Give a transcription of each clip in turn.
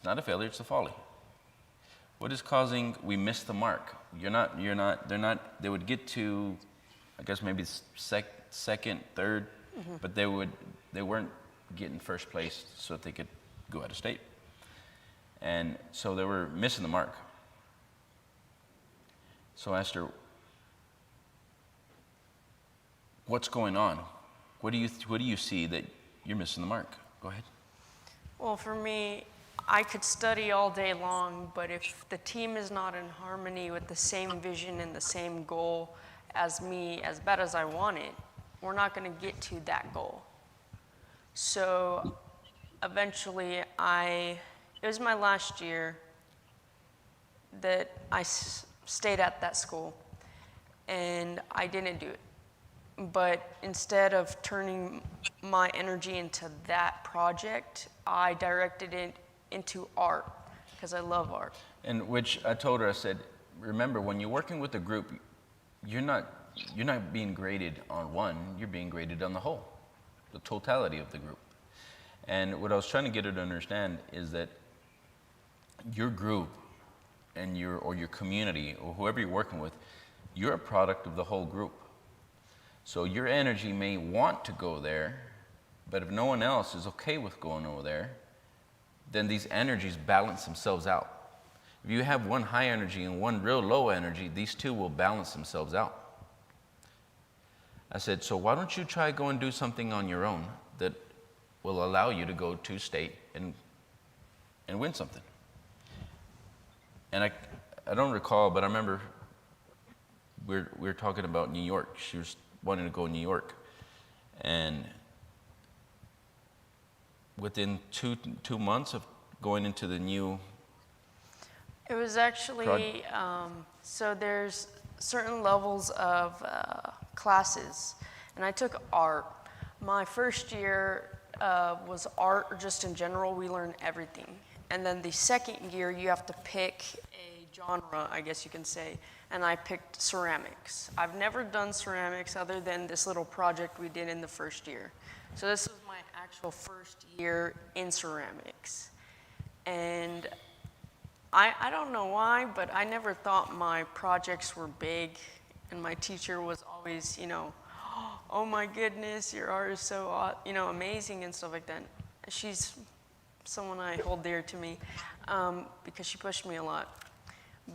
not a failure, it's a folly. What is causing we miss the mark? They would get to, I guess maybe second, third, but they weren't getting first place so that they could go out of state. And so they were missing the mark. So I asked her, what's going on? What do you see that you're missing the mark? Go ahead. Well, for me, I could study all day long, but if the team is not in harmony with the same vision and the same goal as me, as bad as I want it, we're not going to get to that goal. So eventually, it was my last year that I stayed at that school, and I didn't do it. But instead of turning my energy into that project, I directed it into art, because I love art. And which I told her, I said, remember, when you're working with a group, you're not being graded on one, you're being graded on the whole, the totality of the group. And what I was trying to get her to understand is that your group and your community or whoever you're working with, you're a product of the whole group. So your energy may want to go there, but if no one else is okay with going over there, then these energies balance themselves out. If you have one high energy and one real low energy, these two will balance themselves out. I said, so why don't you try go and do something on your own that will allow you to go to state and win something. And I don't recall, but I remember we were talking about New York. She was wanting to go to New York. And within two months of going into the new It was actually, so there's certain levels of classes, and I took art. My first year was art just in general. We learned everything. And then the second year, you have to pick a genre, I guess you can say, and I picked ceramics. I've never done ceramics other than this little project we did in the first year. So this was my actual first year in ceramics. And I don't know why, but I never thought my projects were big, and my teacher was always, oh my goodness, your art is so, amazing and stuff like that. She's someone I hold dear to me because she pushed me a lot.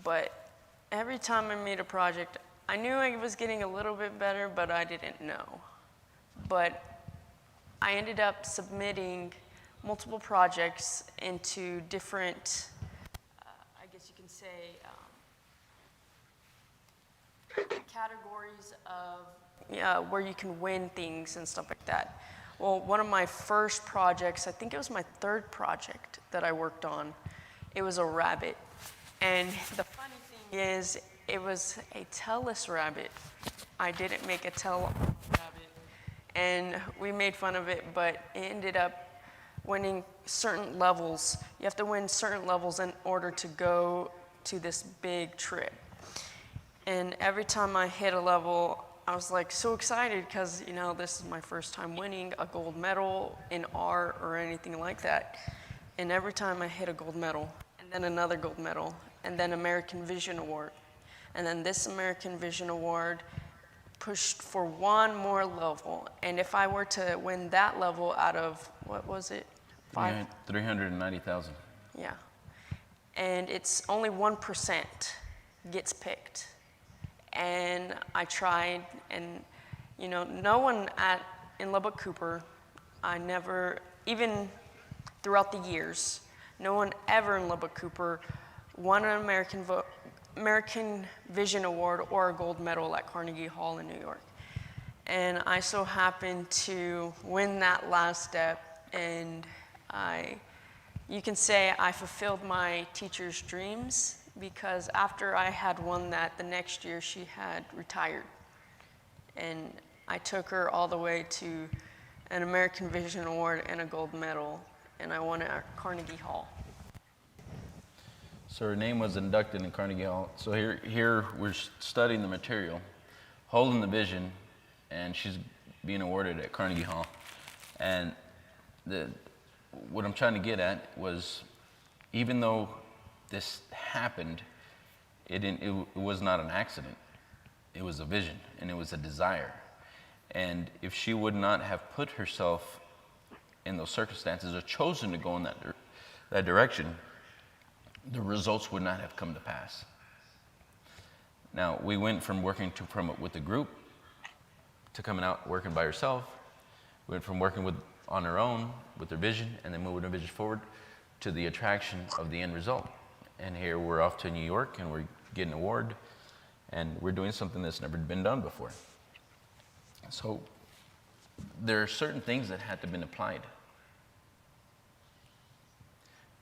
But every time I made a project, I knew I was getting a little bit better, but I didn't know. But I ended up submitting multiple projects into different, I guess you can say, categories of where you can win things and stuff like that. Well, one of my first projects, I think it was my third project that I worked on, it was a rabbit. And the funny thing is, it was a tailless rabbit. I didn't make a tail rabbit, and we made fun of it, but it ended up winning certain levels. You have to win certain levels in order to go to this big trip. And every time I hit a level, I was like so excited because, this is my first time winning a gold medal in art or anything like that. And every time I hit a gold medal, and then another gold medal, and then American Vision Award. And then this American Vision Award pushed for one more level. And if I were to win that level out of, what was it? 390,000. Yeah. And it's only 1% gets picked. And I tried, and no one in Lubbock Cooper, I never, even throughout the years, no one ever in Lubbock Cooper won an American Vision Award or a gold medal at Carnegie Hall in New York. And I so happened to win that last step, and you can say I fulfilled my teacher's dreams, because after I had won that, the next year she had retired. And I took her all the way to an American Vision Award and a gold medal, and I won it at Carnegie Hall. So her name was inducted in Carnegie Hall. So here we're studying the material, holding the vision, and she's being awarded at Carnegie Hall. And what I'm trying to get at was, even though this happened, it was not an accident. It was a vision, and it was a desire. And if she would not have put herself in those circumstances or chosen to go in that direction, the results would not have come to pass. Now, we went from working with a group to coming out working by herself. We went from working on her own with her vision and then moving her vision forward to the attraction of the end result. And here we're off to New York and we're getting an award and we're doing something that's never been done before. So there are certain things that had to be applied.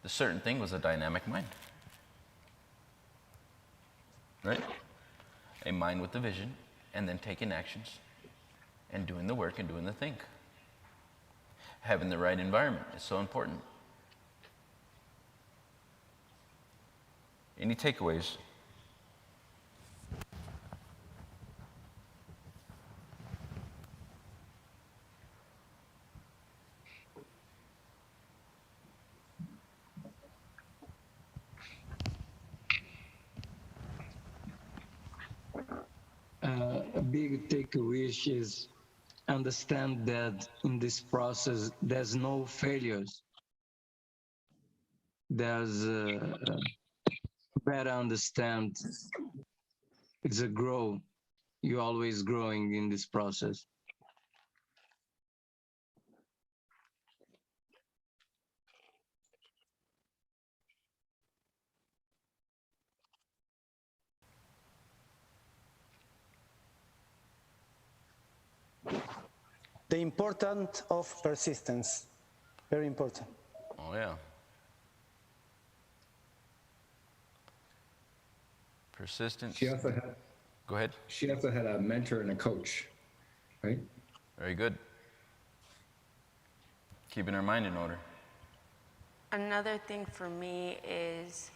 The certain thing was a dynamic mind, right? A mind with the vision and then taking actions and doing the work and doing the thing. Having the right environment is so important. Any takeaways? A big takeaway is understand that in this process, there's no failures. There's better understand it's a grow. You're always growing in this process. The importance of persistence, very important. Oh yeah. Persistence. She also had, Go ahead. she also had a mentor and a coach, right? Very good. Keeping her mind in order. Another thing for me is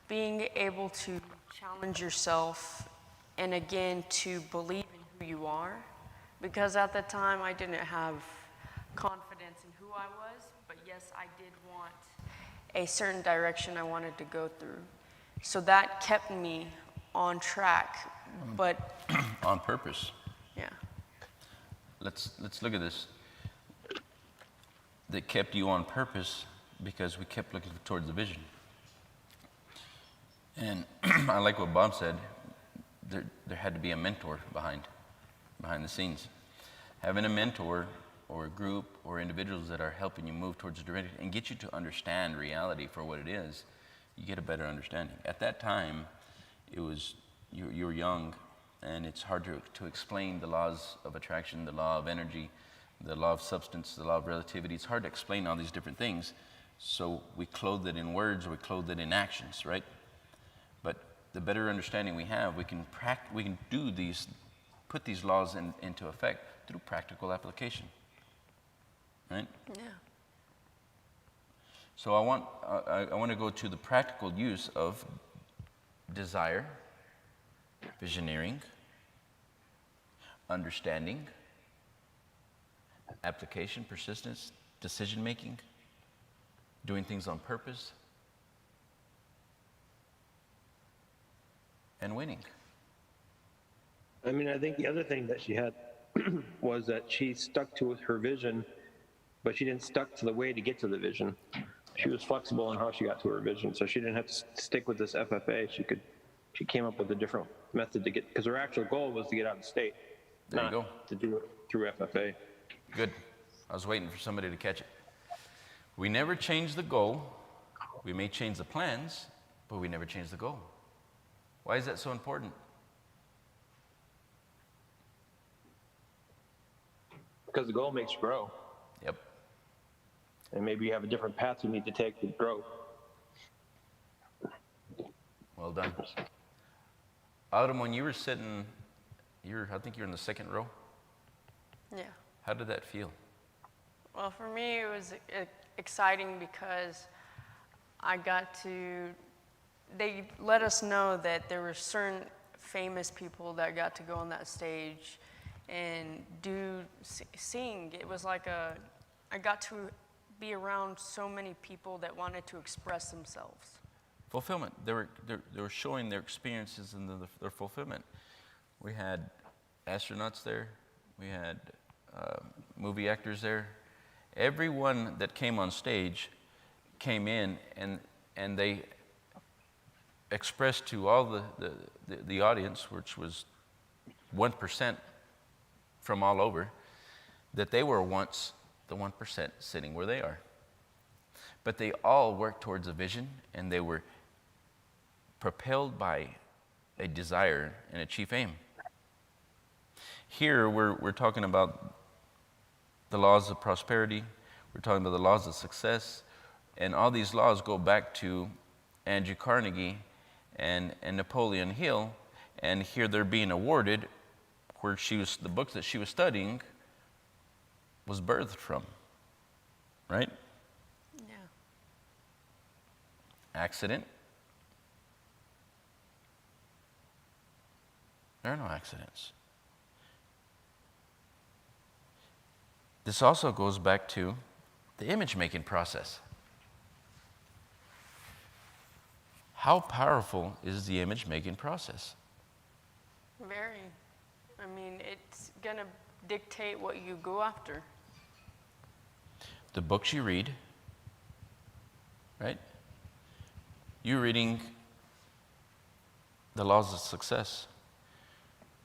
being able to challenge yourself and again to believe in who you are. Because at the time I didn't have confidence in who I was, but yes, I did want a certain direction I wanted to go through. So that kept me on track, but On purpose. yeah. Let's look at this. That kept you on purpose because we kept looking towards the vision. And I like what Bob said. There had to be a mentor behind the scenes. Having a mentor or a group or individuals that are helping you move towards the direction and get you to understand reality for what it is, you get a better understanding. At that time, it was you were young, and it's hard to explain the laws of attraction, the law of energy, the law of substance, the law of relativity. It's hard to explain all these different things. So we clothe it in words, or we clothe it in actions, right? But the better understanding we have, we can do these, put these laws into effect through practical application, right? Yeah. So I want to go to the practical use of desire, visioneering, understanding, application, persistence, decision making, doing things on purpose, and winning. I mean, I think the other thing that she had was that she stuck to her vision, but she didn't stuck to the way to get to the vision. She was flexible in how she got to her vision, so she didn't have to stick with this FFA. She came up with a different method to get, because her actual goal was to get out of state, There you go. not to do it through FFA. Good. I was waiting for somebody to catch it. We never change the goal. We may change the plans, but we never change the goal. Why is that so important? Because the goal makes you grow, Yep. and maybe you have a different path you need to take to grow. Well done. Autumn, when you were sitting, I think you're in the second row. Yeah. How did that feel? Well, for me, it was exciting because they let us know that there were certain famous people that got to go on that stage and sing. It was like I got to be around so many people that wanted to express themselves. Fulfillment. They were showing their experiences and their fulfillment. We had astronauts there. We had movie actors there. Everyone that came on stage came in and they expressed to all the audience, which was 1% from all over, that they were once the 1% sitting where they are. But they all worked towards a vision, and they were propelled by a desire and a chief aim. Here, we're talking about the laws of prosperity. We're talking about the laws of success. And all these laws go back to Andrew Carnegie and Napoleon Hill. And here they're being awarded where the book that she was studying was birthed from. Right? Yeah. Accident? There are no accidents. This also goes back to the image-making process. How powerful is the image-making process? Very. I mean, it's going to dictate what you go after. The books you read, right? You're reading The Laws of Success.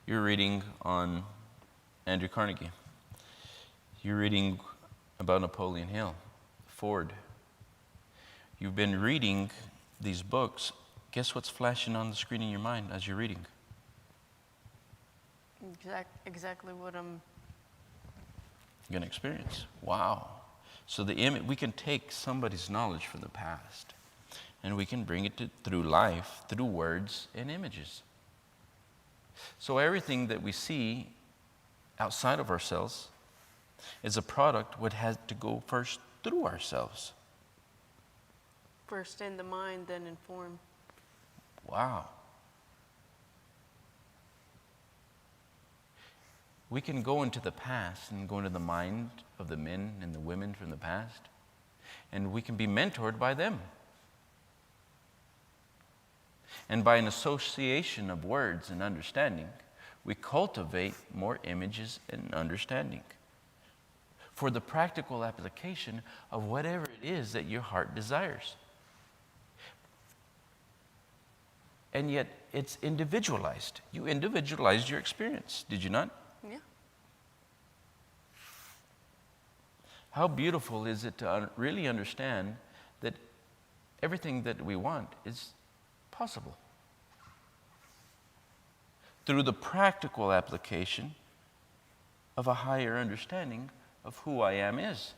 You're reading on Andrew Carnegie. You're reading about Napoleon Hill, Ford. You've been reading these books. Guess what's flashing on the screen in your mind as you're reading? Exactly what I'm... You're going to experience. Wow. So we can take somebody's knowledge from the past and we can bring it through life, through words and images. So everything that we see outside of ourselves is a product what has to go first through ourselves. First in the mind, then in form. Wow. We can go into the past and go into the mind of the men and the women from the past, and we can be mentored by them. And by an association of words and understanding, we cultivate more images and understanding for the practical application of whatever it is that your heart desires. And yet, it's individualized. You individualized your experience, did you not? Yeah. How beautiful is it to really understand that everything that we want is possible through the practical application of a higher understanding of who I am is.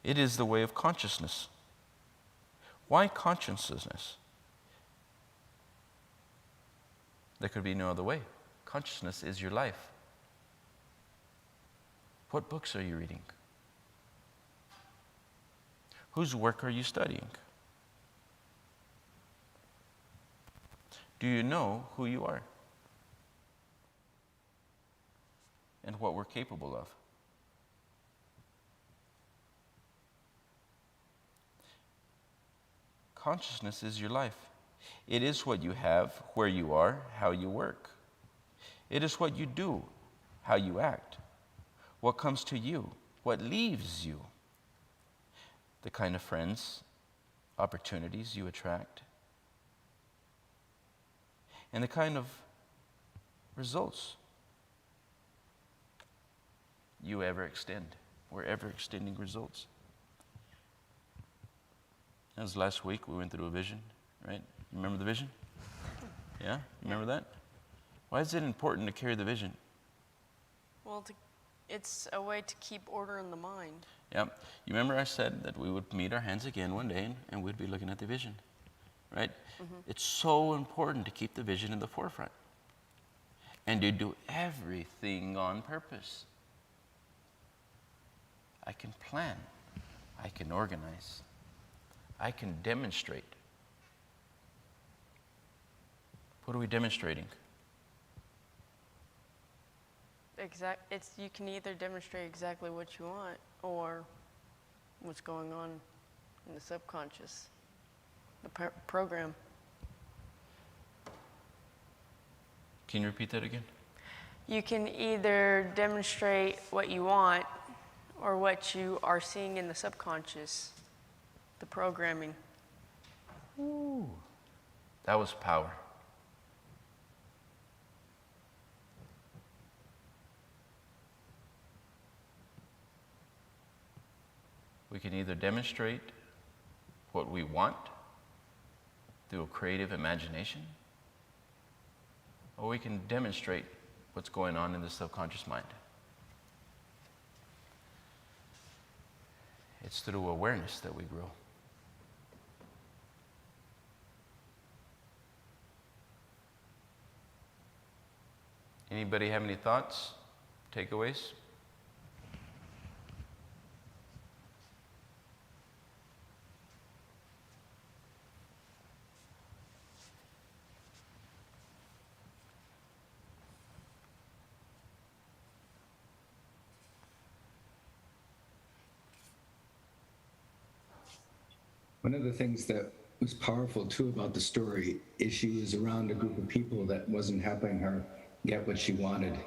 It is the way of consciousness. Why consciousness? There could be no other way. Consciousness is your life. What books are you reading? Whose work are you studying? Do you know who you are? And what we're capable of? Consciousness is your life. It is what you have, where you are, how you work. It is what you do, how you act, what comes to you, what leaves you, the kind of friends, opportunities you attract, and the kind of results you ever extend. We're ever extending results. That was last week. We went through a vision, right? Remember the vision? Yeah? Remember that? Why is it important to carry the vision? Well, it's a way to keep order in the mind. Yeah. You remember I said that we would meet our hands again one day and we'd be looking at the vision, right? Mm-hmm. It's so important to keep the vision in the forefront and to do everything on purpose. I can plan. I can organize. I can demonstrate. What are we demonstrating? you can either demonstrate exactly what you want or what's going on in the subconscious, the program. Can you repeat that again? You can either demonstrate what you want or what you are seeing in the subconscious, the programming. Ooh. That was power. We can either demonstrate what we want through a creative imagination, or we can demonstrate what's going on in the subconscious mind. It's through awareness that we grow. Anybody have any thoughts, takeaways? One of the things that was powerful too about the story is she was around a group of people that wasn't helping her get what she wanted.